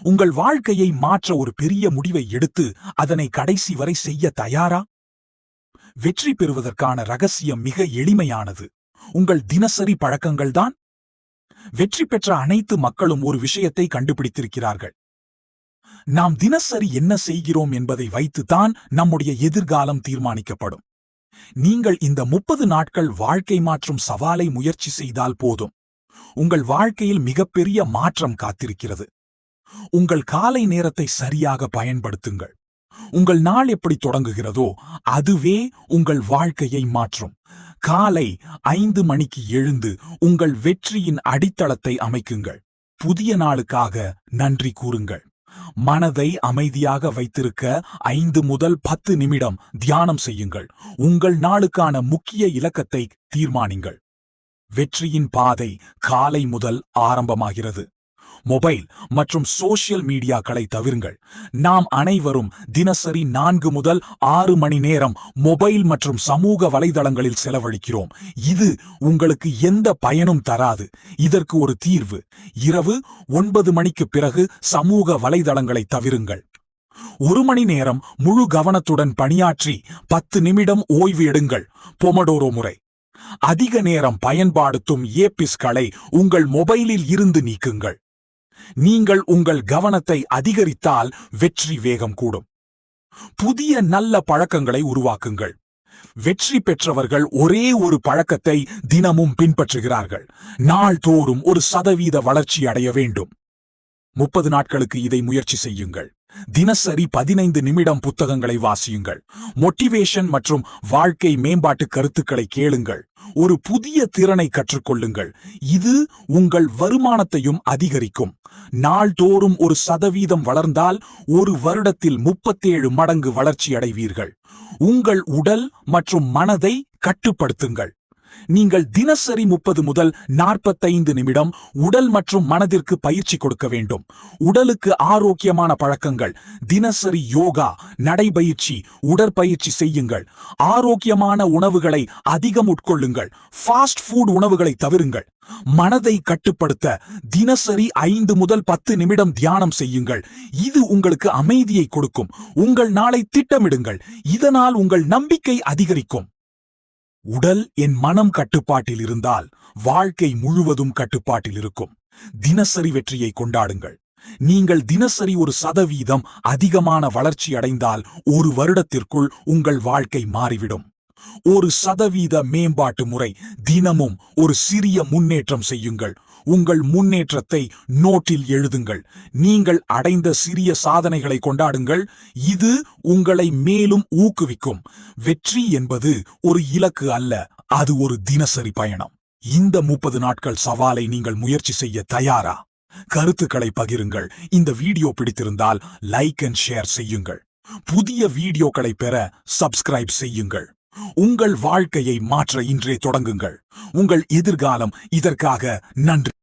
உங்கள் வாழ்க்கையை மாற்ற ஒரு பெரிய முடிவை எடுத்து அதனை கடைசி வரை செய்ய தயாரா? வெற்றி பெறுவதற்கான ரகசியம் மிக எளிமையானது. உங்கள் தினசரி பழக்கங்கள்தான். வெற்றி பெற்ற அனைத்து மக்களும் ஒரு விஷயத்தை கண்டுபிடித்திருக்கிறார்கள். நாம் தினசரி என்ன செய்கிறோம் என்பதை வைத்துத்தான் நம்முடைய எதிர்காலம் தீர்மானிக்கப்படும். நீங்கள் இந்த 30 நாட்கள் வாழ்க்கை மாற்றும் சவாலை முயற்சி செய்தால் போதும். உங்கள் வாழ்க்கையில் மிகப்பெரிய மாற்றம் காத்திருக்கிறது. உங்கள் காலை நேரத்தை சரியாக பயன்படுத்துங்கள். உங்கள் நாள் எப்படி தொடங்குகிறதோ அதுவே உங்கள் வாழ்க்கையை மாற்றும். காலை 5 மணிக்கு எழுந்து உங்கள் வெற்றியின் அடித்தளத்தை அமைக்குங்கள். புதிய நாளுக்காக நன்றி கூறுங்கள். மனதை அமைதியாக வைத்திருக்க 5 முதல் 10 நிமிடம் தியானம் செய்யுங்கள். உங்கள் நாளுக்கான முக்கிய இலக்கத்தை தீர்மானிங்கள். வெற்றியின் பாதை காலை முதல் ஆரம்பமாகிறது. மொபைல் மற்றும் சோஷியல் மீடியாக்களை தவிருங்கள். நாம் அனைவரும் தினசரி 4 முதல் 6 மணி நேரம் மொபைல் மற்றும் சமூக வலைதளங்களில் செலவழிக்கிறோம். இது உங்களுக்கு எந்த பயனும் தராது. இதற்கு ஒரு தீர்வு. இரவு 9 மணிக்கு பிறகு சமூக வலைதளங்களை தவிருங்கள். 1 மணி நேரம் முழு கவனத்துடன் பணியாற்றி 10 நிமிடம் ஓய்வு எடுங்கள். பொமடோரோ முறை. அதிக நேரம் பயன்பாடுத்தும் ஏபிஸ்களை உங்கள் மொபைலில் இருந்து நீக்குங்கள். நீங்கள் உங்கள் கவனத்தை அதிகரித்தால் வெற்றி வேகம் கூடும். புதிய நல்ல பழக்கங்களை உருவாக்குங்கள். வெற்றி பெற்றவர்கள் ஒரே ஒரு பழக்கத்தை தினமும் பின்பற்றுகிறார்கள். நாள்தோறும் 1% வளர்ச்சி அடைய வேண்டும். 30 நாட்களுக்கு இதை முயற்சி செய்யுங்கள். தினசரி 15 நிமிடம் புத்தகங்களை வாசியுங்கள். மோட்டிவேஷன் மற்றும் வாழ்க்கை மேம்பாட்டு கருத்துக்களை கேளுங்கள். ஒரு புதிய திறனை கற்றுக்கொள்ளுங்கள். இது உங்கள் வருமானத்தையும் அதிகரிக்கும். நாள்தோறும் 1% வளர்ந்தால் 1 வருடத்தில் 37 மடங்கு வளர்ச்சி அடைவீர்கள். உங்கள் உடல் மற்றும் மனதை கட்டுப்படுத்துங்கள். நீங்கள் தினசரி 30 முதல் 45 நிமிடம் உடல் மற்றும் மனதிற்கு பயிற்சி கொடுக்க வேண்டும். உடலுக்கு ஆரோக்கியமான பழக்கங்கள். தினசரி யோகா, நடைபயிற்சி, உடற்பயிற்சி செய்யுங்கள். ஆரோக்கியமான உணவுகளை அதிகம் உட்கொள்ளுங்கள். ஃபாஸ்ட் ஃபுட் உணவுகளை தவிருங்கள். மனதை கட்டுப்படுத்த தினசரி 5 முதல் 10 நிமிடம் தியானம் செய்யுங்கள். இது உங்களுக்கு அமைதியை கொடுக்கும். உங்கள் நாளை திட்டமிடுங்கள். இதனால் உங்கள் நம்பிக்கை அதிகரிக்கும். உடல் என் மனம் கட்டுப்பாட்டில் இருந்தால் வாழ்க்கை முழுவதும் கட்டுப்பாட்டில் இருக்கும். தினசரி வெற்றியை கொண்டாடுங்கள். நீங்கள் தினசரி 1% அதிகமான வளர்ச்சி அடைந்தால் 1 வருடத்திற்குள் உங்கள் வாழ்க்கை மாறிவிடும். 1% மேம்பாட்டு முறை. தினமும் ஒரு சிறிய முன்னேற்றம் செய்யுங்கள். உங்கள் முன்னேற்றத்தை நோட்டில் எழுதுங்கள். நீங்கள் அடைந்த சிறிய சாதனைகளை கொண்டாடுங்கள். இது உங்களை மேலும் ஊக்குவிக்கும். வெற்றி என்பது ஒரு இலக்கு அல்ல, அது ஒரு தினசரி பயணம். இந்த 30 நாட்கள் சவாலை நீங்கள் முயற்சி செய்ய தயாரா? கருத்துக்களை பகிருங்கள். இந்த வீடியோ பிடித்திருந்தால் லைக் அண்ட் ஷேர் செய்யுங்கள். புதிய வீடியோக்களை பெற சப்ஸ்கிரைப் செய்யுங்கள். உங்கள் வாழ்க்கையை மாற்ற இன்றே தொடங்குங்கள். உங்கள் எதிர்காலம் இதற்காக நன்றி.